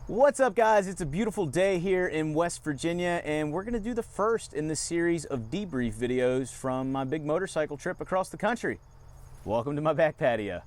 What's up, guys? It's a beautiful day here in West Virginia, and we're gonna do the first in this series of debrief videos from my big motorcycle trip across the country. Welcome to my back patio.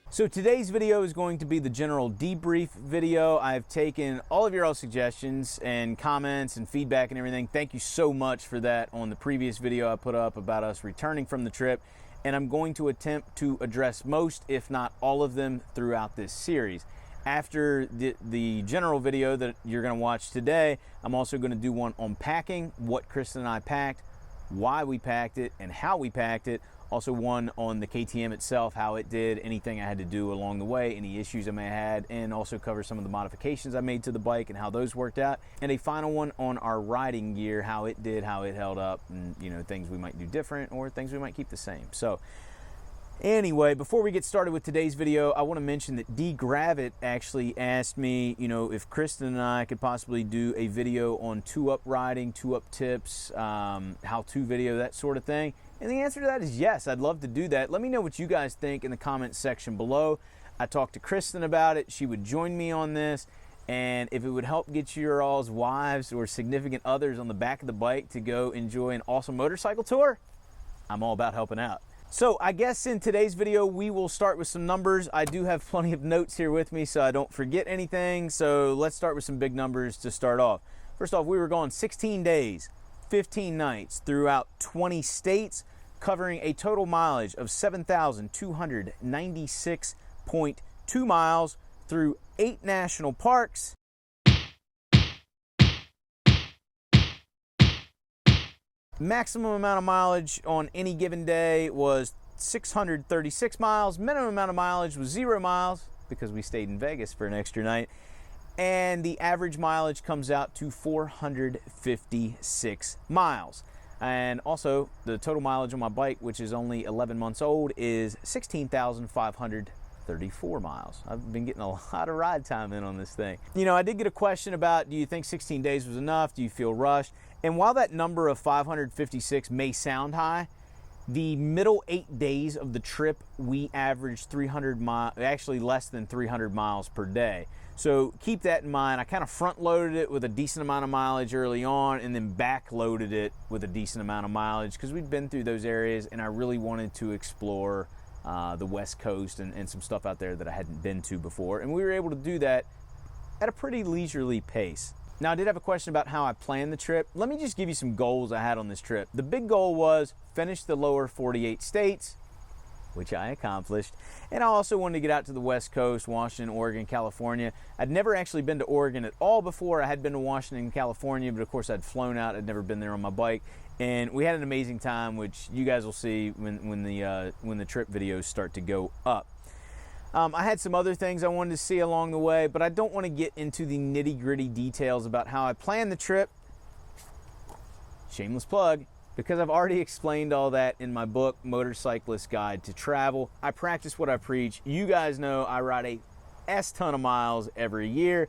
So today's video is going to be the general debrief video. I've taken all of your suggestions and comments and feedback and everything. Thank you so much for that on the previous video I put up about us returning from the trip. And I'm going to attempt to address most, if not all of them, throughout this series. After the general video that you're gonna watch today, I'm also gonna do one on packing, what Kristen and I packed, why we packed it, and how we packed it. Also one on the KTM itself, how it did, anything I had to do along the way, any issues I may have had, and also cover some of the modifications I made to the bike and how those worked out. And a final one on our riding gear, how it did, how it held up, and things we might do different or things we might keep the same. So anyway, before we get started with today's video, I want to mention that D Gravit actually asked me, if Kristen and I could possibly do a video on two-up riding, two-up tips, how-to video, that sort of thing. And the answer to that is yes, I'd love to do that. Let me know what you guys think in the comments section below. I talked to Kristen about it. She would join me on this. And if it would help get your all's wives or significant others on the back of the bike to go enjoy an awesome motorcycle tour, I'm all about helping out. So I guess in today's video, we will start with some numbers. I do have plenty of notes here with me so I don't forget anything. So let's start with some big numbers to start off. First off, we were gone 16 days, 15 nights throughout 20 states, covering a total mileage of 7,296.2 miles through 8 national parks. Maximum amount of mileage on any given day was 636 miles. Minimum amount of mileage was 0 miles because we stayed in Vegas for an extra night. And the average mileage comes out to 456 miles. And also, the total mileage on my bike, which is only 11 months old, is 16,534 miles. I've been getting a lot of ride time in on this thing. I did get a question about, do you think 16 days was enough? Do you feel rushed? And while that number of 556 may sound high, the middle 8 days of the trip, we averaged 300 miles, actually less than 300 miles per day. So keep that in mind. I kind of front loaded it with a decent amount of mileage early on and then back loaded it with a decent amount of mileage because we'd been through those areas and I really wanted to explore the West Coast and some stuff out there that I hadn't been to before. And we were able to do that at a pretty leisurely pace. Now, I did have a question about how I planned the trip. Let me just give you some goals I had on this trip. The big goal was finish the lower 48 states, which I accomplished. And I also wanted to get out to the West Coast, Washington, Oregon, California. I'd never actually been to Oregon at all before. I had been to Washington, California, but of course I'd flown out. I'd never been there on my bike. And we had an amazing time, which you guys will see when the trip videos start to go up. I had some other things I wanted to see along the way, but I don't want to get into the nitty-gritty details about how I planned the trip. Shameless plug. Because I've already explained all that in my book, Motorcyclist Guide to Travel. I practice what I preach. You guys know I ride a S-ton of miles every year,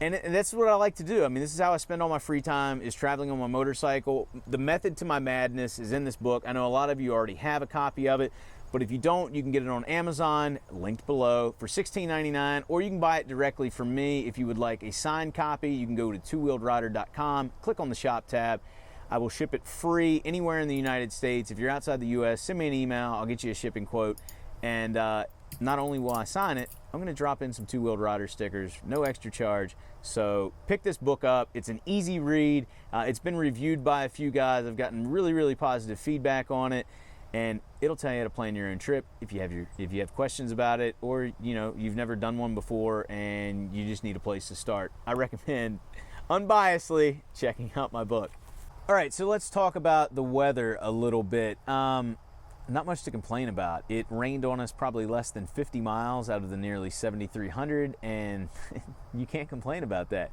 and that's what I like to do. I mean, this is how I spend all my free time, is traveling on my motorcycle. The method to my madness is in this book. I know a lot of you already have a copy of it, but if you don't, you can get it on Amazon, linked below, for $16.99, or you can buy it directly from me. If you would like a signed copy, you can go to twowheeledrider.com, click on the shop tab. I will ship it free anywhere in the United States. If you're outside the US, send me an email. I'll get you a shipping quote. And not only will I sign it, I'm going to drop in some two-wheeled rider stickers, no extra charge. So pick this book up. It's an easy read. It's been reviewed by a few guys. I've gotten really, really positive feedback on it. And it'll tell you how to plan your own trip if you have questions about it, or you've never done one before and you just need a place to start. I recommend unbiasedly checking out my book. All right, so let's talk about the weather a little bit. Not much to complain about. It rained on us probably less than 50 miles out of the nearly 7,300, and you can't complain about that.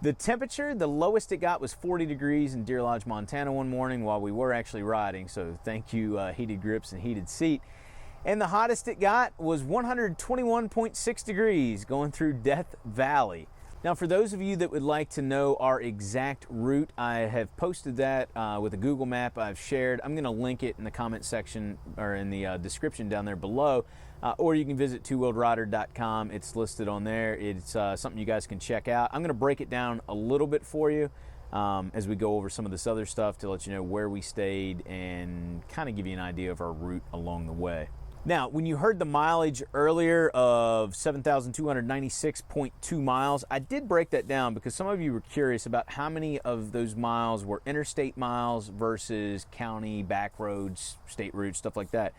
The temperature, the lowest it got was 40 degrees in Deer Lodge, Montana one morning while we were actually riding, so thank you, heated grips and heated seat. And the hottest it got was 121.6 degrees going through Death Valley. Now, for those of you that would like to know our exact route, I have posted that with a Google map I've shared. I'm going to link it in the comment section or in the description down there below, or you can visit twowheeledrider.com. It's listed on there. It's something you guys can check out. I'm going to break it down a little bit for you as we go over some of this other stuff to let you know where we stayed and kind of give you an idea of our route along the way. Now, when you heard the mileage earlier of 7,296.2 miles, I did break that down because some of you were curious about how many of those miles were interstate miles versus county, back roads, state routes, stuff like that.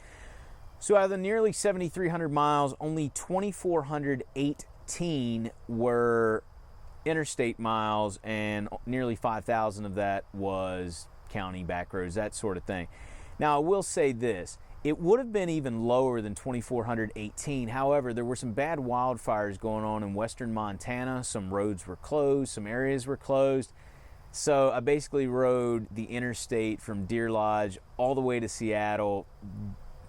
So out of the nearly 7,300 miles, only 2,418 were interstate miles, and nearly 5,000 of that was county, back roads, that sort of thing. Now, I will say this. It would have been even lower than 2,418. However, there were some bad wildfires going on in western Montana. Some roads were closed, some areas were closed. So I basically rode the interstate from Deer Lodge all the way to Seattle.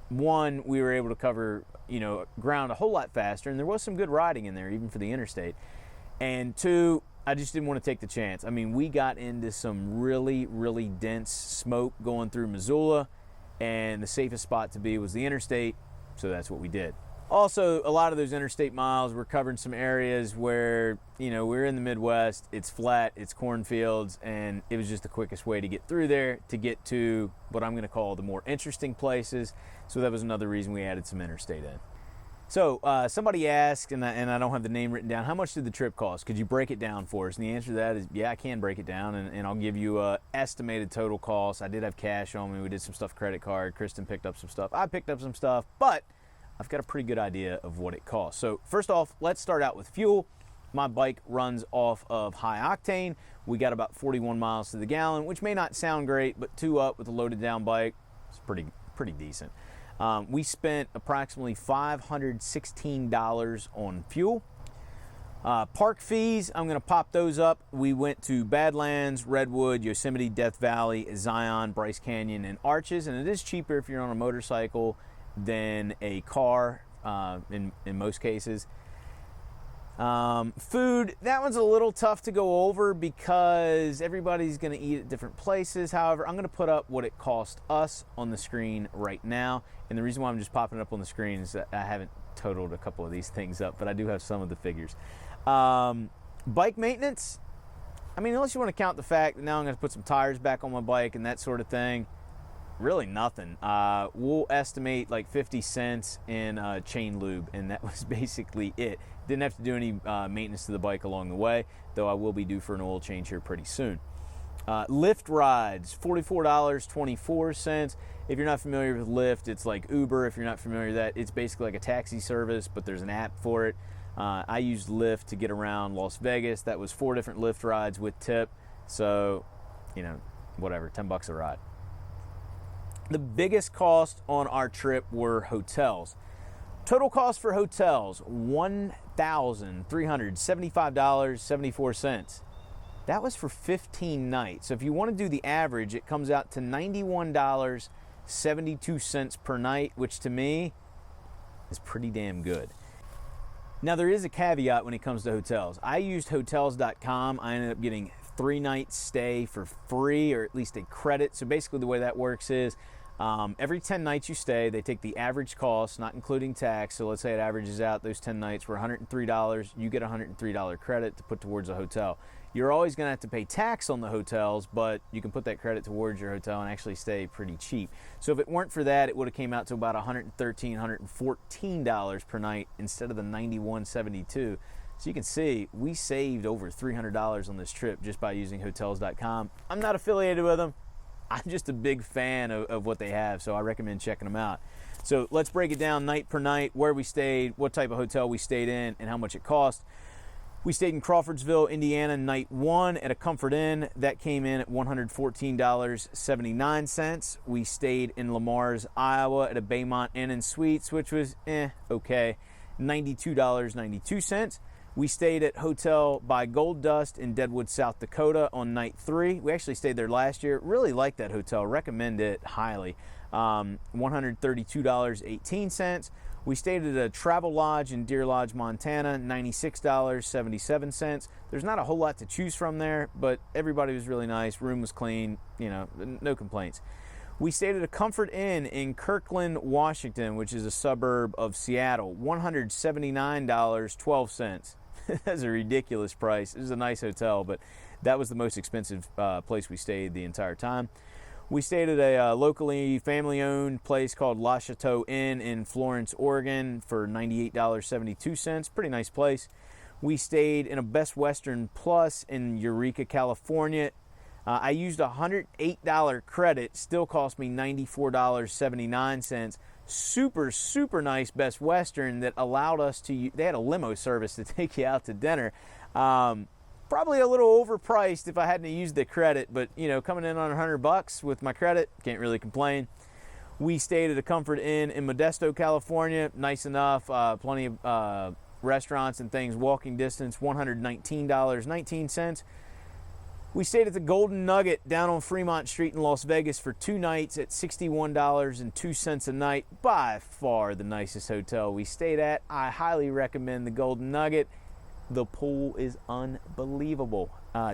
One, we were able to cover, ground a whole lot faster, and there was some good riding in there, even for the interstate. And two, I just didn't want to take the chance. I mean, we got into some really, really dense smoke going through Missoula, and the safest spot to be was the interstate, so that's what we did. Also, a lot of those interstate miles were covering some areas where, we're in the Midwest, it's flat, it's cornfields, and it was just the quickest way to get through there to get to what I'm going to call the more interesting places, so that was another reason we added some interstate in. So, somebody asked, and I don't have the name written down, how much did the trip cost? Could you break it down for us? And the answer to that is, yeah, I can break it down, and I'll give you an estimated total cost. I did have cash on me. We did some stuff credit card. Kristen picked up some stuff. I picked up some stuff, but I've got a pretty good idea of what it costs. So, first off, let's start out with fuel. My bike runs off of high octane. We got about 41 miles to the gallon, which may not sound great, but 2 up with a loaded down bike, it's pretty decent. We spent approximately $516 on fuel. Park fees, I'm going to pop those up. We went to Badlands, Redwood, Yosemite, Death Valley, Zion, Bryce Canyon, and Arches, and it is cheaper if you're on a motorcycle than a car in most cases. Food, that one's a little tough to go over because everybody's going to eat at different places. However, I'm going to put up what it cost us on the screen right now. And the reason why I'm just popping it up on the screen is that I haven't totaled a couple of these things up, but I do have some of the figures. Bike maintenance, unless you want to count the fact that now I'm going to put some tires back on my bike and that sort of thing, really nothing. We'll estimate like 50 cents in chain lube, and that was basically it. Didn't have to do any maintenance to the bike along the way, though I will be due for an oil change here pretty soon. Lyft rides, $44.24. If you're not familiar with Lyft, it's like Uber. If you're not familiar with that, it's basically like a taxi service, but there's an app for it. I used Lyft to get around Las Vegas. That was 4 different Lyft rides with tip. So, whatever, $10 a ride. The biggest cost on our trip were hotels. Total cost for hotels, $1,375.74. That was for 15 nights. So if you want to do the average, it comes out to $91.72 per night, which to me is pretty damn good. Now, there is a caveat when it comes to hotels. I used hotels.com. I ended up getting 3 nights stay for free, or at least a credit. So basically the way that works is every 10 nights you stay, they take the average cost, not including tax. So let's say it averages out, those 10 nights were $103. You get a $103 credit to put towards a hotel. You're always going to have to pay tax on the hotels, but you can put that credit towards your hotel and actually stay pretty cheap. So if it weren't for that, it would have came out to about $113, $114 per night instead of the $91.72. So you can see we saved over $300 on this trip just by using hotels.com. I'm not affiliated with them. I'm just a big fan of what they have, so I recommend checking them out. So let's break it down night per night, where we stayed, what type of hotel we stayed in, and how much it cost. We stayed in Crawfordsville, Indiana, night 1 at a Comfort Inn. That came in at $114.79. We stayed in Lamar's, Iowa at a Baymont Inn and Suites, which was okay, $92.92. We stayed at Hotel by Gold Dust in Deadwood, South Dakota on night 3. We actually stayed there last year. Really like that hotel. Recommend it highly. $132.18. We stayed at a travel lodge in Deer Lodge, Montana, $96.77. There's not a whole lot to choose from there, but everybody was really nice. Room was clean, you know, no complaints. We stayed at a Comfort Inn in Kirkland, Washington, which is a suburb of Seattle, $179.12. That's a ridiculous price. It was a nice hotel, but that was the most expensive place we stayed the entire time. We stayed at a locally family-owned place called La Chateau Inn in Florence, Oregon for $98.72. Pretty nice place. We stayed in a Best Western Plus in Eureka, California. I used a $108 credit. Still cost me $94.79. Super, super nice Best Western that allowed us to... They had a limo service to take you out to dinner. Probably a little overpriced if I hadn't used the credit, but you know, coming in on $100 with my credit, can't really complain. We stayed at a Comfort Inn in Modesto, California. Nice enough, plenty of restaurants and things, walking distance, $119.19. We stayed at the Golden Nugget down on Fremont Street in Las Vegas for 2 nights at $61.02 a night. By far the nicest hotel we stayed at. I highly recommend the Golden Nugget. The pool is unbelievable.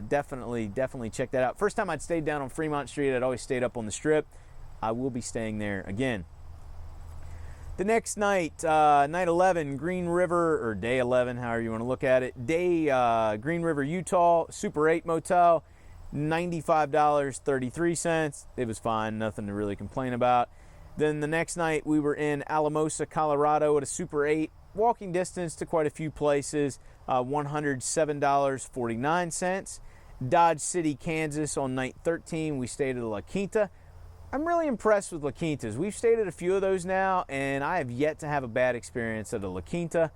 Definitely check that out. First time I'd stayed down on Fremont Street. I'd always stayed up on the Strip. I will be staying there again. The next night, night 11, Green River, or day 11, however you want to look at it. Green River, Utah, Super 8 Motel, $95.33. It was fine, nothing to really complain about. Then the next night, we were in Alamosa, Colorado at a Super 8. Walking distance to quite a few places, $107.49. Dodge City, Kansas on night 13, we stayed at La Quinta. I'm really impressed with La Quintas. We've stayed at a few of those now, and I have yet to have a bad experience at a La Quinta.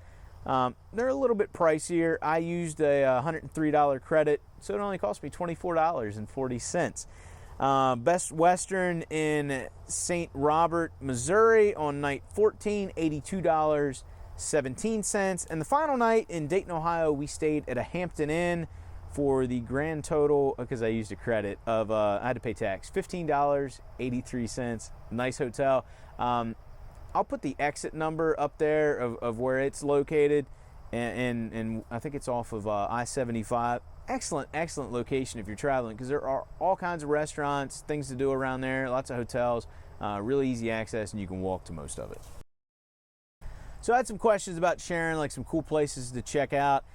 They're a little bit pricier. I used a $103 credit, so it only cost me $24.40. Best Western in St. Robert, Missouri on night 14, $82.17. And the final night in Dayton, Ohio, we stayed at a Hampton Inn for the grand total, because I used a credit, of, I had to pay tax, $15.83. Nice hotel. I'll put the exit number up there of where it's located, and I think it's off of I-75. Excellent location if you're traveling, because there are all kinds of restaurants, things to do around there, lots of hotels, really easy access, and you can walk to most of it. So I had some questions about sharing, like some cool places to check out.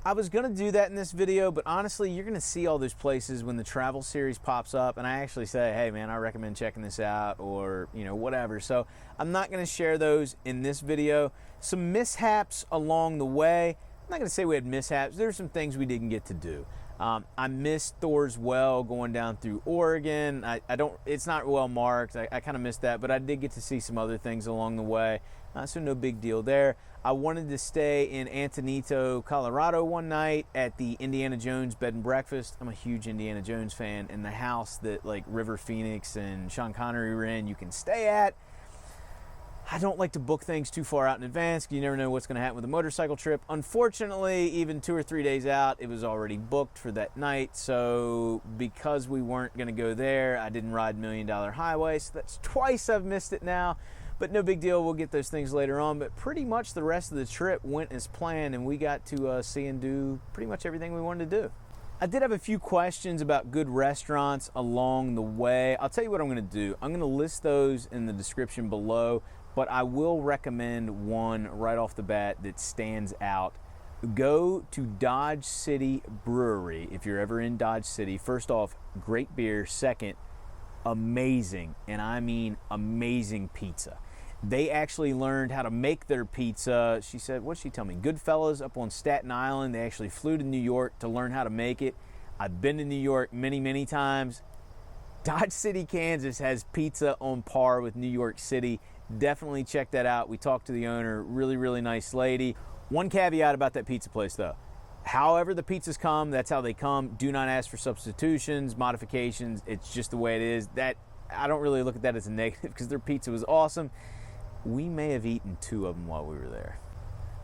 I was going to do that in this video, but honestly, you're going to see all those places when the travel series pops up, and I actually say, hey man, I recommend checking this out, or you know, whatever. So I'm not going to share those in this video. Some mishaps along the way. I'm not going to say we had mishaps. There's some things we didn't get to do. I missed Thor's Well going down through Oregon. It's not well marked. I kind of missed that, but I did get to see some other things along the way. So no big deal there. I wanted to stay in Antonito, Colorado one night at the Indiana Jones bed and breakfast. I'm a huge Indiana Jones fan, and the house that like River Phoenix and Sean Connery were in, you can stay at. I don't like to book things too far out in advance. You never know what's going to happen with a motorcycle trip. Unfortunately, even 2 or 3 days out, it was already booked for that night. So because we weren't going to go there, I didn't ride Million Dollar Highway. So that's twice I've missed it now. But no big deal, we'll get those things later on. But pretty much the rest of the trip went as planned, and we got to see and do pretty much everything we wanted to do. I did have a few questions about good restaurants along the way. I'll tell you what I'm going to do. I'm going to list those in the description below, but I will recommend one right off the bat that stands out. Go to Dodge City Brewery if you're ever in Dodge City. First off, great beer. Second, amazing, and I mean amazing pizza. They actually learned how to make their pizza. She said, what'd she tell me? Goodfellas up on Staten Island. They actually flew to New York to learn how to make it. I've been to New York many times. Dodge City, Kansas has pizza on par with New York City. Definitely check that out. We talked to the owner, really nice lady. One caveat about that pizza place though. However the pizzas come, that's how they come. Do not ask for substitutions, modifications. It's just the way it is. That I don't really look at that as a negative, because their pizza was awesome. We may have eaten 2 of them while we were there.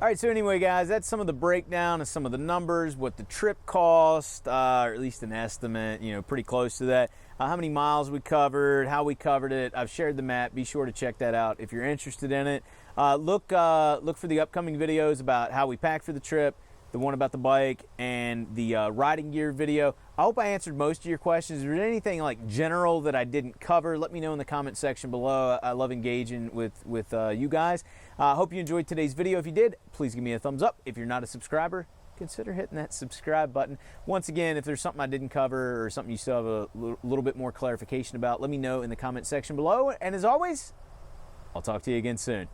All right, so anyway, guys, that's some of the breakdown of some of the numbers, what the trip cost, or at least an estimate, you know, pretty close to that. How many miles we covered, how we covered it. I've shared the map. Be sure to check that out if you're interested in it. Look for the upcoming videos about how we packed for the trip, the one about the bike, and the riding gear video. I hope I answered most of your questions. Is there anything like general that I didn't cover? Let me know in the comment section below. I love engaging with you guys. I hope you enjoyed today's video. If you did, please give me a thumbs up. If you're not a subscriber, consider hitting that subscribe button. Once again, if there's something I didn't cover or something you still have a little bit more clarification about, let me know in the comment section below. And as always, I'll talk to you again soon.